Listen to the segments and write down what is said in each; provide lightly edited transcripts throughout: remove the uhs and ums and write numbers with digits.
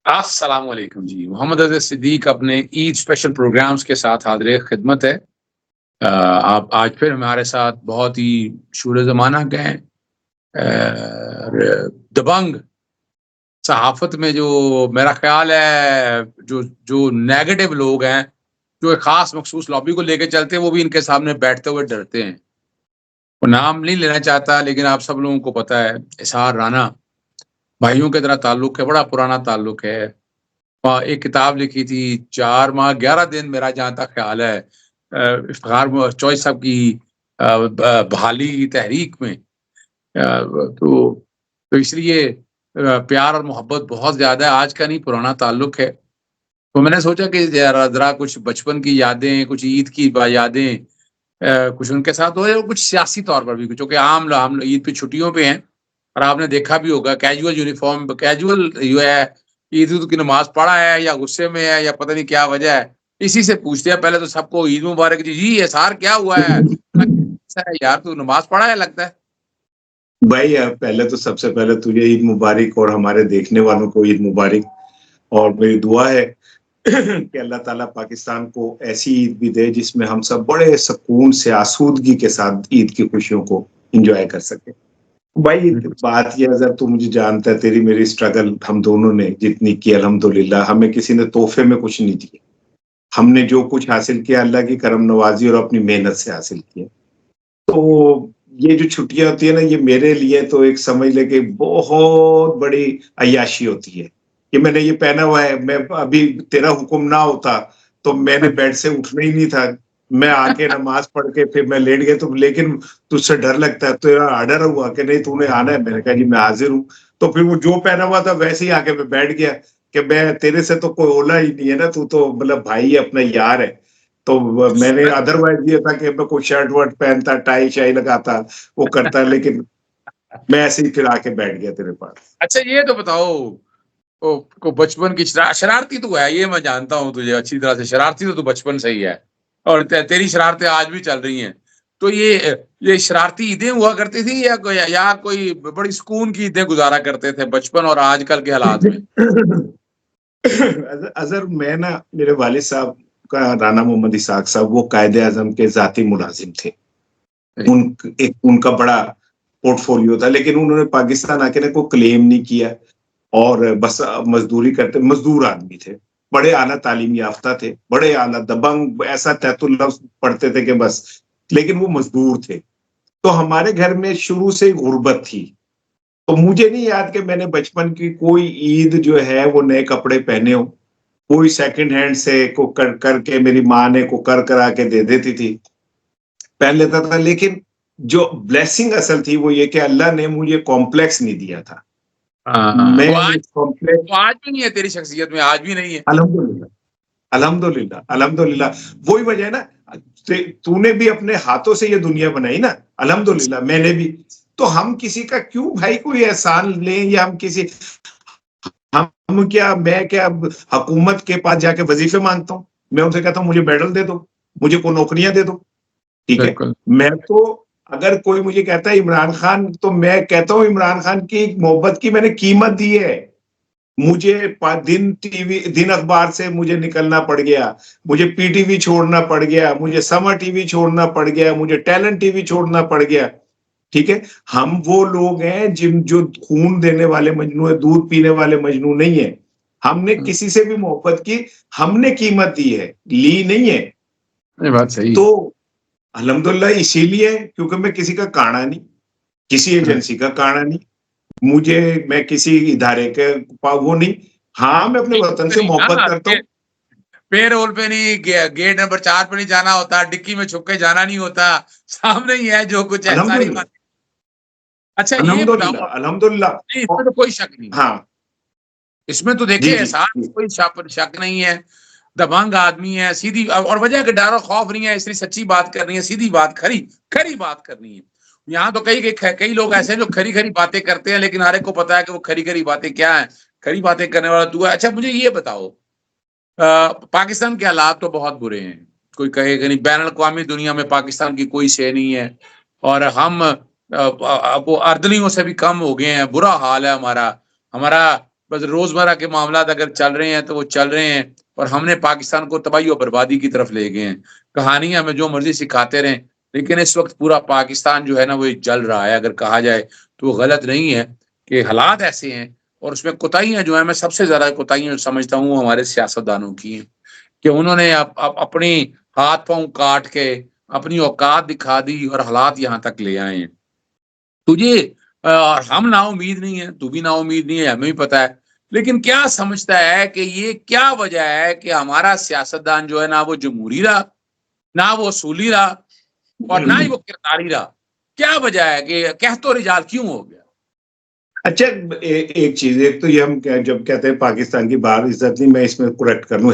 السلام علیکم جی، محمد عزیز صدیق اپنے عید اسپیشل پروگرامز کے ساتھ حاضر خدمت ہے۔ آپ آج پھر ہمارے ساتھ بہت ہی شور زمانہ کے ہیں۔ دبنگ صحافت میں جو میرا خیال ہے جو نیگیٹو لوگ ہیں، جو ایک خاص مخصوص لابی کو لے کے چلتے ہیں، وہ بھی ان کے سامنے بیٹھتے ہوئے ڈرتے ہیں۔ وہ نام نہیں لینا چاہتا، لیکن آپ سب لوگوں کو پتہ ہے اسحار رانا بھائیوں کے طرح تعلق ہے، بڑا پرانا تعلق ہے۔ ایک کتاب لکھی تھی 4 ماہ 11 دن، میرا جہاں تک خیال ہے افتخار چوائس صاحب کی بحالی تحریک میں، تو اس لیے پیار اور محبت بہت زیادہ ہے، آج کا نہیں پرانا تعلق ہے۔ تو میں نے سوچا کہ ذرا کچھ بچپن کی یادیں، کچھ عید کی یادیں کچھ ان کے ساتھ ہو جائے، اور کچھ سیاسی طور پر بھی، چونکہ ہم عید پہ چھٹیوں پہ ہیں، اور آپ نے دیکھا بھی ہوگا کیجول یونیفارم، کیجول جو ہے عید کی نماز پڑھا ہے یا غصے میں ہے یا پتہ نہیں کیا وجہ ہے، اسی سے پوچھتے ہیں پہلے تو سب کو عید مبارک جی اسحار کیا ہوا ہے یار تو نماز پڑھا ہے لگتا ہے۔ بھائی پہلے تو سب سے پہلے تجھے عید مبارک اور ہمارے دیکھنے والوں کو عید مبارک، اور میری دعا ہے کہ اللہ تعالیٰ پاکستان کو ایسی عید بھی دے جس میں ہم سب بڑے سکون سے آسودگی کے ساتھ عید کی خوشیوں کو انجوائے کر سکیں۔ بھائی بات یہ اگر تو مجھے جانتا ہے، تیری میری سٹرگل ہم دونوں نے جتنی کی الحمدللہ، ہمیں کسی نے تحفے میں کچھ نہیں دیے، ہم نے جو کچھ حاصل کیا اللہ کی کرم نوازی اور اپنی محنت سے حاصل کیا۔ تو یہ جو چھٹیاں ہوتی ہیں نا، یہ میرے لیے تو ایک سمجھ لے کہ بہت بڑی عیاشی ہوتی ہے کہ میں نے یہ پہنا ہوا ہے، میں ابھی تیرا حکم نہ ہوتا تو میں نے بیڈ سے اٹھنا ہی نہیں تھا، میں آ کے نماز پڑھ کے پھر میں لیٹ گیا، تو لیکن تجھ سے ڈر لگتا ہے، تیرا آرڈر ہوا کہ نہیں تو نے آنا ہے، میں نے کہا جی میں حاضر ہوں، تو پھر وہ جو پہنا ہوا تھا ویسے ہی آ کے میں بیٹھ گیا کہ میں تیرے سے تو کوئی اولا ہی نہیں ہے نا، تو مطلب بھائی ہے، اپنا یار ہے۔ تو میں نے ادر وائز یہ تھا کہ میں کوئی شرٹ ورٹ پہنتا، ٹائی شائی لگاتا، وہ کرتا، لیکن میں ایسے ہی پھر آ کے بیٹھ گیا تیرے پاس۔ اچھا یہ تو بتاؤ، کو بچپن کی شرارتی تو ہے، یہ میں جانتا ہوں تجھے اچھی طرح سے، شرارتی تو بچپن سے ہی ہے، اور تیری شرارتیں آج بھی چل رہی ہیں۔ تو یہ شرارتی عیدیں ہوا کرتی تھی یا کوئی بڑی سکون کی عیدیں گزارا کرتے تھے بچپن اور آج کل کے حالات میں؟ اظہر میں نا، میرے والد صاحب کا رانا محمد اسحاق صاحب وہ قائد اعظم کے ذاتی ملازم تھے، ان کا بڑا پورٹ فولیو تھا، لیکن انہوں نے پاکستان آ کے نا کوئی کلیم نہیں کیا، اور بس مزدوری کرتے، مزدور آدمی تھے، بڑے اعلیٰ تعلیم یافتہ تھے، بڑے اعلیٰ دبنگ، ایسا تحت اللفظ پڑھتے تھے کہ بس، لیکن وہ مزدور تھے۔ تو ہمارے گھر میں شروع سے غربت تھی، تو مجھے نہیں یاد کہ میں نے بچپن کی کوئی عید جو ہے وہ نئے کپڑے پہنے ہو، کوئی سیکنڈ ہینڈ سے کو کر کے میری ماں نے کو کرا کے دے دیتی تھی، پہن لیتا تھا۔ لیکن جو بلیسنگ اصل تھی وہ یہ کہ اللہ نے مجھے کمپلیکس نہیں دیا تھا، میں آج بھی نہیں ہے تیری شخصیت میں، آج بھی نہیں ہے۔ الحمدللہ الحمدللہ الحمدللہ، وہی وجہ ہے نا، تو نے بھی اپنے ہاتھوں سے یہ دنیا بنائی نا، الحمدللہ میں نے بھی، تو ہم کسی کا کیوں بھائی کوئی احسان لیں، یا ہم کسی میں کیا حکومت کے پاس جا کے وظیفے مانگتا ہوں، میں ان سے کہتا ہوں مجھے میڈل دے دو، مجھے کوئی نوکریاں دے دو، ٹھیک ہے؟ میں تو اگر کوئی مجھے کہتا ہے عمران خان، تو میں کہتا ہوں عمران خان کی محبت کی میں نے قیمت دی ہے، مجھے دن اخبار سے مجھے نکلنا پڑ گیا، مجھے پی ٹی وی چھوڑنا پڑ گیا، مجھے سمر ٹی وی چھوڑنا پڑ گیا، مجھے ٹیلنٹ ٹی وی چھوڑنا پڑ گیا، ٹھیک ہے؟ ہم وہ لوگ ہیں جو خون دینے والے مجنو ہیں، دودھ پینے والے مجنو نہیں ہیں، ہم نے کسی سے بھی محبت کی، ہم نے قیمت دی ہے، لی نہیں ہے۔ بات صحیح۔ تو الحمدللہ اسی لیے کیونکہ میں کسی کا کانا نہیں، کسی ایجنسی کا کانا نہیں، میں کسی ادارے کے وہ نہیں، ہاں میں اپنے وطن سے محبت کرتا ہوں۔ پے رول پہ نہیں، گیٹ نمبر 4 پہ نہیں جانا ہوتا، ڈکی میں چھپ کے جانا نہیں ہوتا، سامنے ہی ہے جو کچھ ہے ساری بات۔ اچھا یہ بتاؤ، الحمدللہ اس میں تو کوئی شک نہیں، ہاں اس میں تو دیکھیں احساس کوئی شک نہیں ہے، دبنگ آدمی ہے، سیدھی، اور وجہ کہ ڈر و خوف نہیں ہے، اس لیے سچی بات کرنی ہے، سیدھی بات، کھری بات کرنی ہے۔ یہاں تو کئی لوگ ایسے ہیں جو کھری باتیں کرتے ہیں، لیکن ہر ایک کو پتا ہے کہ وہ کھری باتیں کیا ہیں، کھری باتیں کرنے والا تو ہے۔ اچھا مجھے یہ بتاؤ، پاکستان کے حالات تو بہت برے ہیں، کوئی کہے کہ نہیں، بین الاقوامی دنیا میں پاکستان کی کوئی شے نہیں ہے، اور ہم اردلیوں سے بھی کم ہو گئے ہیں، برا حال ہے ہمارا بس روزمرہ کے معاملات اگر چل رہے ہیں تو وہ چل رہے ہیں، اور ہم نے پاکستان کو تباہی و بربادی کی طرف لے گئے ہیں. کہانیاں ہمیں جو مرضی سکھاتے رہیں، لیکن اس وقت پورا پاکستان جو ہے نا وہ جل رہا ہے. اگر کہا جائے تو وہ غلط نہیں ہے کہ حالات ایسے ہیں، اور اس میں کوتاہیاں جو ہیں، میں سب سے زیادہ کوتاہیاں جو سمجھتا ہوں وہ ہمارے سیاستدانوں کی ہیں کہ انہوں نے اپنی ہاتھ پاؤں کاٹ کے اپنی اوقات دکھا دی اور حالات یہاں تک لے آئے ہیں. تجھے ہم نا امید نہیں ہے، تو بھی نا امید نہیں ہے، ہمیں بھی پتا ہے، لیکن کیا سمجھتا ہے کہ یہ کیا وجہ ہے کہ ہمارا سیاستدان جو ہے نا وہ جمہوری رہا، نہ وہ اصولی رہا، اور نہ ہی وہ کرداری رہا؟ کیا وجہ ہے کہ قحط و رجال کیوں ہو گیا؟ اچھا، ایک چیز، ایک تو یہ ہم جب کہتے ہیں پاکستان کی باہر عزت نہیں، میں اس میں کریکٹ کر لوں،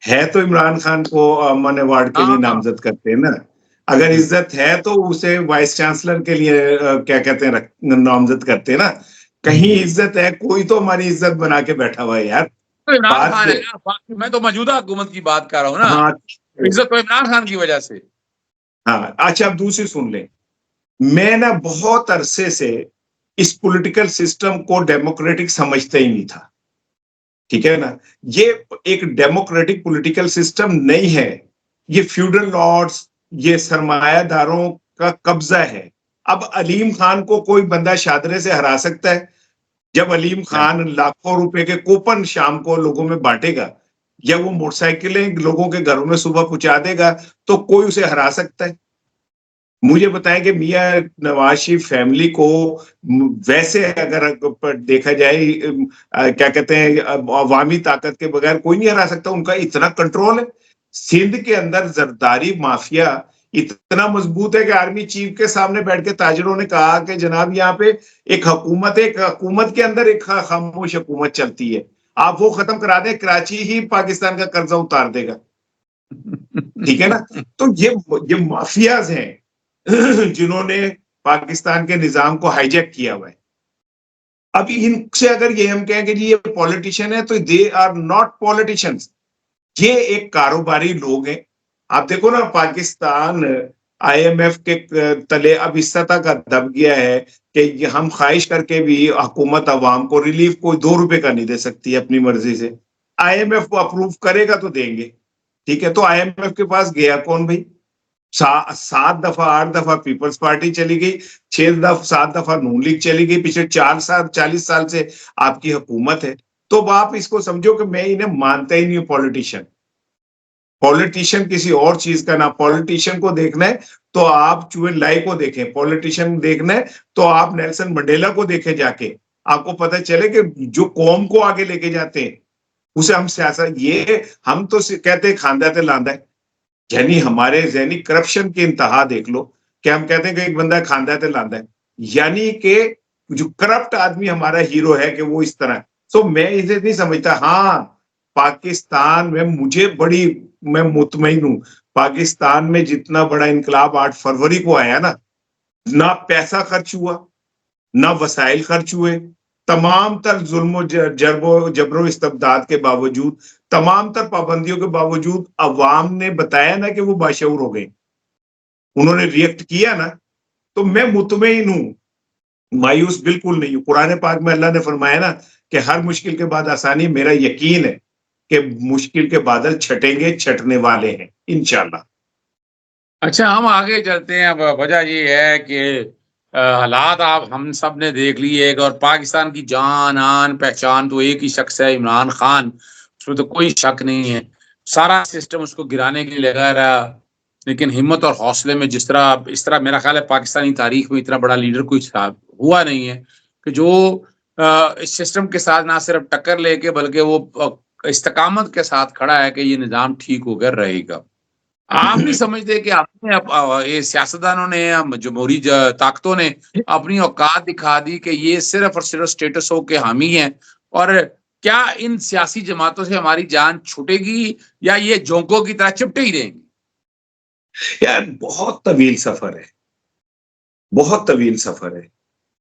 ہے تو عمران خان کو امن ایوارڈ کے لیے ہاں، نامزد کرتے ہیں نا. اگر عزت ہے تو اسے وائس چانسلر کے لیے کیا کہتے ہیں نامزد کرتے ہیں نا. کہیں عزت ہے، کوئی تو ہماری عزت بنا کے بیٹھا ہوا ہے یار. تو عمران بات خان ہے نا، میں تو موجودہ حکومت کی بات کر رہا ہوں نا. ہاں عزت تو عمران خان کی وجہ سے. ہاں. اچھا، اب دوسری سن لیں. میں نا بہت عرصے سے اس پولیٹیکل سسٹم کو ڈیموکریٹک سمجھتا ہی نہیں تھا. ٹھیک ہے نا. یہ ایک ڈیموکریٹک پولیٹیکل سسٹم نہیں ہے، یہ فیوڈل لارڈز، یہ سرمایہ داروں کا قبضہ ہے. اب علیم خان کو کوئی بندہ شادرے سے ہرا سکتا ہے؟ جب علیم خان لاکھوں روپے کے کوپن شام کو لوگوں میں بانٹے گا، یا وہ موٹر سائیکلیں لوگوں کے گھروں میں صبح پہنچا دے گا، تو کوئی اسے ہرا سکتا ہے؟ مجھے بتائیں کہ میاں نواز شریف فیملی کو ویسے اگر دیکھا جائے کیا کہتے ہیں عوامی طاقت کے بغیر کوئی نہیں ہرا سکتا. ان کا اتنا کنٹرول ہے. سندھ کے اندر زرداری مافیا اتنا مضبوط ہے کہ آرمی چیف کے سامنے بیٹھ کے تاجروں نے کہا کہ جناب یہاں پہ ایک حکومت کے اندر ایک خاموش حکومت چلتی ہے، آپ وہ ختم کرا دیں، کراچی ہی پاکستان کا قرضہ اتار دے گا. ٹھیک ہے نا. تو یہ مافیاز ہیں جنہوں نے پاکستان کے نظام کو ہائی جیک کیا ہوا ہے. اب ان سے اگر یہ ہم کہیں کہ جی یہ پولیٹیشین ہے، تو دے آر ناٹ پولیٹیشنز، یہ ایک کاروباری لوگ ہیں. آپ دیکھو نا، پاکستان آئی ایم ایف کے تلے اب اس سطح کا دب گیا ہے کہ ہم خواہش کر کے بھی حکومت عوام کو ریلیف کوئی 2 روپے کا نہیں دے سکتی اپنی مرضی سے. آئی ایم ایف کو اپروو کرے گا تو دیں گے. ٹھیک ہے، تو آئی ایم ایف کے پاس گیا کون بھائی؟ 7 دفعہ 8 دفعہ پیپلز پارٹی چلی گئی، 7 دفعہ نون لیگ چلی گئی. پچھلے 40 سال سے آپ کی حکومت ہے. تو آپ اس کو سمجھو کہ میں انہیں مانتا ہی نہیں ہوں پولیٹیشین کسی اور چیز کا. نہ پولیٹیشین کو دیکھنا ہے تو آپ چوہے لائی کو دیکھیں، پولیٹیشین دیکھنا ہے تو آپ نیلسن منڈیلا کو دیکھیں جا کے. آپ کو پتہ چلے کہ جو قوم کو آگے لے کے جاتے ہیں اسے ہم سیاست، یہ ہم تو کہتے ہیں کھاندہ تے لاندہ ہے. یعنی ہمارے ذہنی کرپشن کی انتہا دیکھ لو کہ ہم کہتے ہیں کہ ایک بندہ کھاندہ تے لاندہ ہے، یعنی کہ جو کرپٹ آدمی ہمارا ہیرو ہے کہ وہ اس طرح. سو میں اسے نہیں سمجھتا. ہاں، پاکستان میں میں مطمئن ہوں، پاکستان میں جتنا بڑا انقلاب 8 فروری کو آیا نا، نہ پیسہ خرچ ہوا، نہ وسائل خرچ ہوئے. تمام تر ظلم و جبر و استبداد کے باوجود، تمام تر پابندیوں کے باوجود عوام نے بتایا نا کہ وہ باشعور ہو گئے، انہوں نے ریئیکٹ کیا نا. تو میں مطمئن ہوں، مایوس بالکل نہیں ہوں. قرآن پاک میں اللہ نے فرمایا نا کہ ہر مشکل کے بعد آسانی. میرا یقین ہے کہ مشکل کے بادل چھٹیں گے، چھٹنے والے ہیں انشاءاللہ. اچھا، ہم آگے چلتے ہیں. اب وجہ یہ ہے کہ حالات آپ ہم سب نے دیکھ لیے، اور پاکستان کی جان آن پہچان تو ایک ہی شخص ہے، عمران خان. اس میں تو کوئی شک نہیں ہے. سارا سسٹم اس کو گرانے کے لیے لگا رہا، لیکن ہمت اور حوصلے میں اس طرح میرا خیال ہے پاکستانی تاریخ میں اتنا بڑا لیڈر کوئی ہوا نہیں ہے کہ جو اس سسٹم کے ساتھ نہ صرف ٹکر لے کے بلکہ وہ استقامت کے ساتھ کھڑا ہے کہ یہ نظام ٹھیک ہو کر رہے گا. آپ نہیں سمجھتے کہ اپنے سیاستدانوں نے، جمہوری طاقتوں نے اپنی اوقات دکھا دی کہ یہ صرف اور صرف سٹیٹس ہو کے حامی ہیں؟ اور کیا ان سیاسی جماعتوں سے ہماری جان چھوٹے گی یا یہ جونکوں کی طرح چپٹے ہی رہیں گے؟ یار بہت طویل سفر ہے، بہت طویل سفر ہے.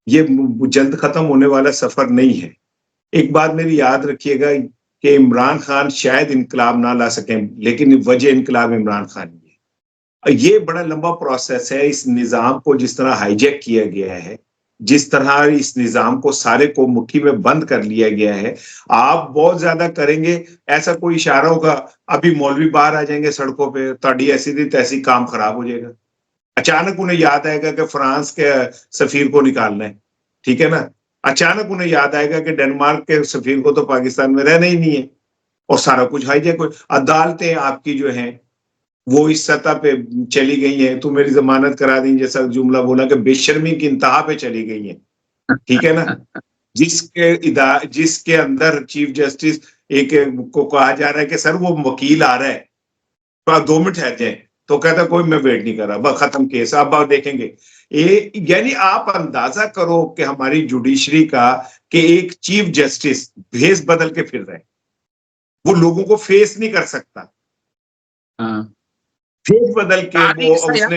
یہ جلد ختم ہونے والا سفر نہیں ہے. ایک بات میری یاد رکھیے گا کہ عمران خان شاید انقلاب نہ لا سکیں، لیکن وجہ انقلاب عمران خان ہی ہے. یہ بڑا لمبا پروسیس ہے. اس نظام کو جس طرح ہائی جیک کیا گیا ہے، جس طرح اس نظام کو سارے کو مٹھی میں بند کر لیا گیا ہے. آپ بہت زیادہ کریں گے, ایسا کوئی اشارہ ہوگا, ابھی مولوی باہر آ جائیں گے سڑکوں پہ, تاڑی ایسی دی تیسی کام خراب ہو جائے گا. اچانک انہیں یاد آئے گا کہ فرانس کے سفیر کو نکالنا ہے, ٹھیک ہے نا, اچانک انہیں یاد آئے گا کہ ڈنمارک کے سفیر کو تو پاکستان میں رہنا ہی نہیں ہے, اور سارا کچھ ہائی جیک. عدالتیں آپ کی جو ہیں وہ اس سطح پہ چلی گئی ہیں, تو میری ضمانت کرا دیں, جیسا جملہ بولا کہ بے شرمی کی انتہا پہ چلی گئی ہیں, ٹھیک ہے نا. جس کے اندر چیف جسٹس ایک کو کہا جا رہا ہے کہ سر وہ وکیل آ رہا ہے, تو آپ 2 منٹ ٹھہر جائیں, تو کہتا کوئی میں ویٹ نہیں کر رہا, بس ختم کیس, آپ دیکھیں گے. یعنی آپ اندازہ کرو کہ ہماری جوڈیشری کا کہ ایک چیف جسٹس بھیس بدل کے پھر رہے, وہ لوگوں کو فیس نہیں کر سکتا, فیس بدل کے وہ اس نے,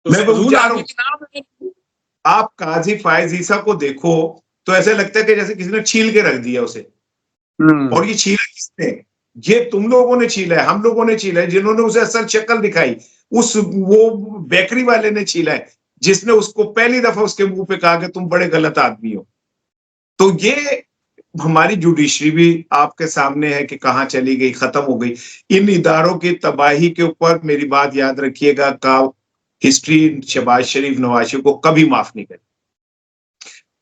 میں بہت جا رہا ہوں, آپ قاضی فائز عیسیٰ کو دیکھو تو ایسے لگتا ہے کہ جیسے کسی نے چھیل کے رکھ دیا اسے, اور یہ چھیلا کس نے؟ یہ تم لوگوں نے چھیلا ہے, ہم لوگوں نے چھیلا ہے, جنہوں نے اسے اصل شکل دکھائی, وہ بیکری والے نے چھیلا ہے جس نے اس کو پہلی دفعہ اس کے منہ پہ کہا کہ تم بڑے غلط آدمی ہو. تو یہ ہماری جوڈیشری بھی آپ کے سامنے ہے کہ کہاں چلی گئی, ختم ہو گئی. ان اداروں کی تباہی کے اوپر میری بات یاد رکھیے گا, کا ہسٹری شہباز شریف نواز شریف کو کبھی معاف نہیں کرے,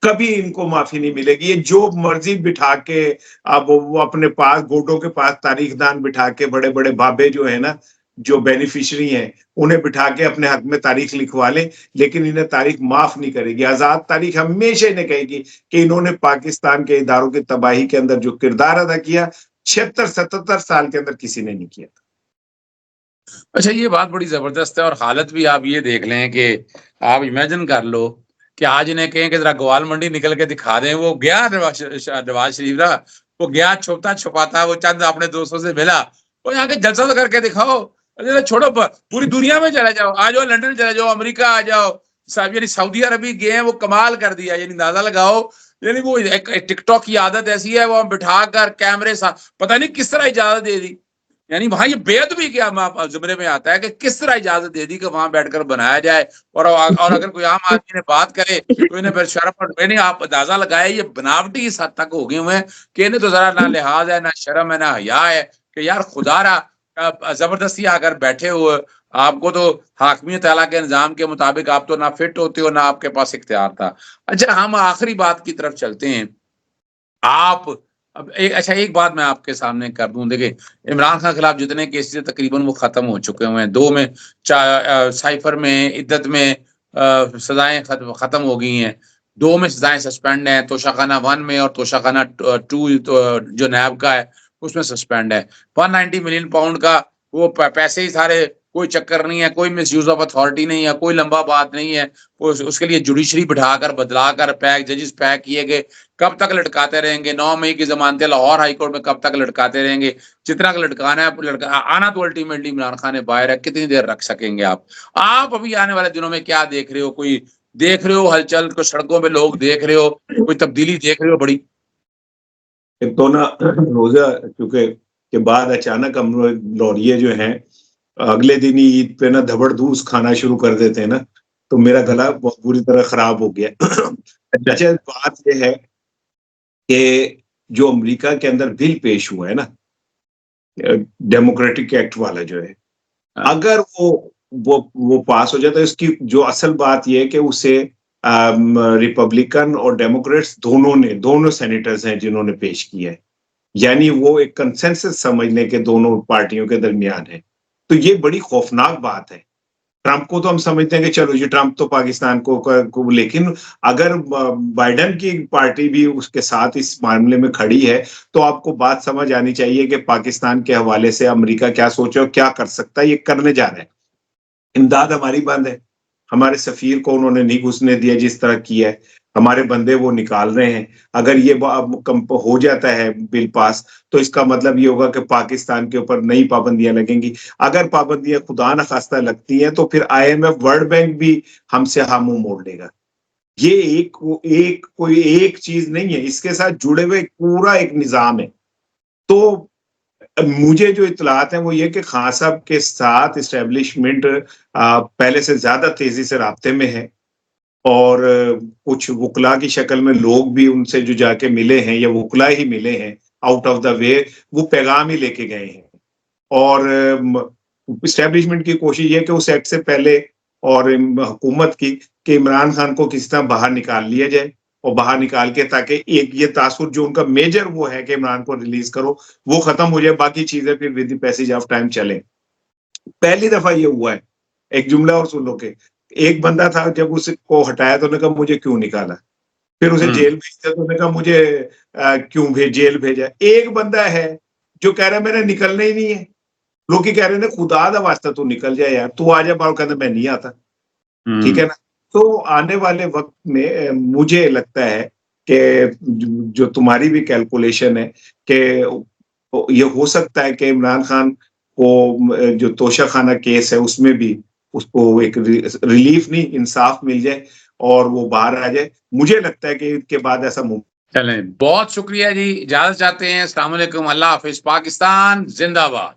کبھی ان کو معافی نہیں ملے گی. یہ جو مرضی بٹھا کے اب وہ اپنے پاس گوٹوں کے پاس تاریخ دان بٹھا کے, بڑے بڑے بابے جو ہیں نا, جو بینیفیشری ہیں, انہیں بٹھا کے اپنے حق میں تاریخ لکھوا لیں, لیکن انہیں تاریخ معاف نہیں کرے گی. آزاد تاریخ ہمیشہ انہیں کہے گی کہ انہوں نے پاکستان کے اداروں کی تباہی کے اندر جو کردار ادا کیا 76-77 سال کے اندر کسی نے نہیں کیا. اچھا, یہ بات بڑی زبردست ہے, اور حالت بھی آپ یہ دیکھ لیں کہ آپ امیجن کر لو کہ آج انہیں کہیں کہ ذرا گوال منڈی نکل کے دکھا دیں. وہ گیا نواز شریف نا, وہ گیا چھپتا چھپاتا, وہ چند اپنے دوستوں سے ملا, وہ یہاں کے جلسہ کر کے دکھاؤ, چھوڑو پوری دنیا میں چلے جاؤ, آ جاؤ لندن چلے جاؤ, امریکہ آ جاؤ صاحب, یعنی سعودی عربی گئے ہیں, وہ کمال کر دیا. یعنی اندازہ لگاؤ, یعنی وہ ٹک ٹاک کی عادت ایسی ہے, وہ بٹھا کر کیمرے پتہ نہیں کس طرح اجازت دے دی. یعنی وہاں یہ بیعت بھی کیا زمرے میں آتا ہے کہ کس طرح اجازت دے دی کہ وہاں بیٹھ کر بنایا جائے, اور اگر کوئی عام آدمی نے بات کرے تو انہیں پھر شرم پر, میں نے آپ اندازہ لگایا یہ بناوٹی اس حد تک ہو گئے ہوئے ہیں کہ انہیں تو ذرا نہ لحاظ ہے, نہ شرم ہے, نہ حیا ہے, کہ یار خدا را زبردستی آ کر بیٹھے ہوئے, آپ کو تو حاکمیت اعلیٰ کے نظام کے مطابق آپ تو نہ فٹ ہوتے ہو, نہ آپ کے پاس اختیار تھا. اچھا, ہم آخری بات کی طرف چلتے ہیں. آپ اب ایک بات میں آپ کے سامنے کر دوں, دیکھیں عمران خان خلاف جتنے کیسز تقریباً وہ ختم ہو چکے ہوئے ہیں. 2 میں سائفر میں عدت میں سزائیں ختم ہو گئی ہیں, 2 میں سزائیں سسپینڈ ہیں, توشاخانہ 1 میں اور توشاخانہ 2 جو نیب کا ہے اس میں سسپینڈ ہے. 190 ملین پاؤنڈ کا وہ پیسے ہی سارے, کوئی چکر نہیں ہے, کوئی مس یوز آف اتھارٹی نہیں ہے, کوئی لمبا بات نہیں ہے. اس کے لیے جوڈیشری بٹھا کر بدلا کر ججز پیک کیے گئے, کب تک لٹکاتے رہیں گے؟ 9 مئی کی ضمانتیں لاہور ہائی کورٹ میں کب تک لٹکاتے رہیں گے؟ جتنا لٹکانا ہے آنا تو الٹیمیٹلی عمران خان نے باہر ہے, کتنی دیر رکھ سکیں گے آپ ابھی آنے والے دنوں میں کیا دیکھ رہے ہو؟ کوئی دیکھ رہے ہو ہلچل کو, سڑکوں پہ لوگ دیکھ رہے ہو, کوئی تبدیلی دیکھ رہے ہو بڑی؟ ایک تو نا روزہ چونکہ کے بعد اچانک ہم لوریے جو ہیں اگلے دن ہی عید پہ نا دھبڑ دھوس کھانا شروع کر دیتے ہیں نا, تو میرا گلا بہت بری طرح خراب ہو گیا. اچھا, بات یہ ہے کہ جو امریکہ کے اندر بل پیش ہوا ہے نا, ڈیموکریٹک ایکٹ والا جو ہے, اگر وہ پاس ہو جاتا ہے, اس کی جو اصل بات یہ ہے کہ اسے ریپبلکن اور ڈیموکریٹس دونوں سینیٹرز ہیں جنہوں نے پیش کیا ہے, یعنی وہ ایک کنسنسس سمجھنے کے دونوں پارٹیوں کے درمیان ہے. تو یہ بڑی خوفناک بات ہے. ٹرمپ کو تو ہم سمجھتے ہیں کہ چلو یہ ٹرمپ تو پاکستان کو, لیکن اگر بائیڈن کی پارٹی بھی اس کے ساتھ اس معاملے میں کھڑی ہے تو آپ کو بات سمجھ آنی چاہیے کہ پاکستان کے حوالے سے امریکہ کیا سوچے اور کیا کر سکتا ہے. یہ کرنے جا رہا ہے. امداد ہماری بند ہے, ہمارے سفیر کو انہوں نے نہیں گھسنے دیا جس طرح کیا ہے, ہمارے بندے وہ نکال رہے ہیں. اگر یہ ہو جاتا ہے بل پاس تو اس کا مطلب یہ ہوگا کہ پاکستان کے اوپر نئی پابندیاں لگیں گی. اگر پابندیاں خدا نخواستہ لگتی ہیں تو پھر IMF ورلڈ بینک بھی ہم سے منہ موڑ لے گا. یہ کوئی ایک چیز نہیں ہے, اس کے ساتھ جڑے ہوئے پورا ایک نظام ہے. تو مجھے جو اطلاعات ہیں وہ یہ کہ خان صاحب کے ساتھ اسٹیبلشمنٹ پہلے سے زیادہ تیزی سے رابطے میں ہے, اور کچھ وکلا کی شکل میں لوگ بھی ان سے جو جا کے ملے ہیں یا وکلا ہی ملے ہیں آؤٹ آف دا وے، وہ پیغام ہی لے کے گئے ہیں. اور اسٹیبلشمنٹ کی کوشش یہ کہ اس ایکٹ سے پہلے اور حکومت کی کہ عمران خان کو کس طرح باہر نکال لیا جائے، اور باہر نکال کے تاکہ ایک یہ تاثر جو ان کا میجر وہ ہے کہ عمران کو ریلیز کرو وہ ختم ہو جائے، باقی چیزیں پھر with the passage of time چلیں. پہلی دفعہ یہ ہوا ہے. ایک جملہ اور سن لو کہ ایک بندہ تھا جب اس کو ہٹایا تو انہوں نے کہا مجھے کیوں نکالا، پھر اسے جیل بھیجا تو انہوں نے کہا مجھے کیوں جیل بھیجا. ایک بندہ ہے جو کہہ رہا ہے میں نے نکلنا ہی نہیں ہے، لوگ کہہ رہے ہیں خدا دا واسطہ تو نکل جائے یار، تو آ جا باہر، کہتا میں نہیں آتا. ٹھیک ہے نا. تو آنے والے وقت میں مجھے لگتا ہے کہ جو تمہاری بھی کیلکولیشن ہے کہ یہ ہو سکتا ہے کہ عمران خان کو جو توشہ خانہ کیس ہے اس میں بھی اس کو ایک ریلیف نہیں انصاف مل جائے اور وہ باہر آ جائے. مجھے لگتا ہے کہ اس کے بعد ایسا چلیں، بہت شکریہ جی، اجازت چاہتے ہیں. السلام علیکم، اللہ حافظ. پاکستان زندہ باد.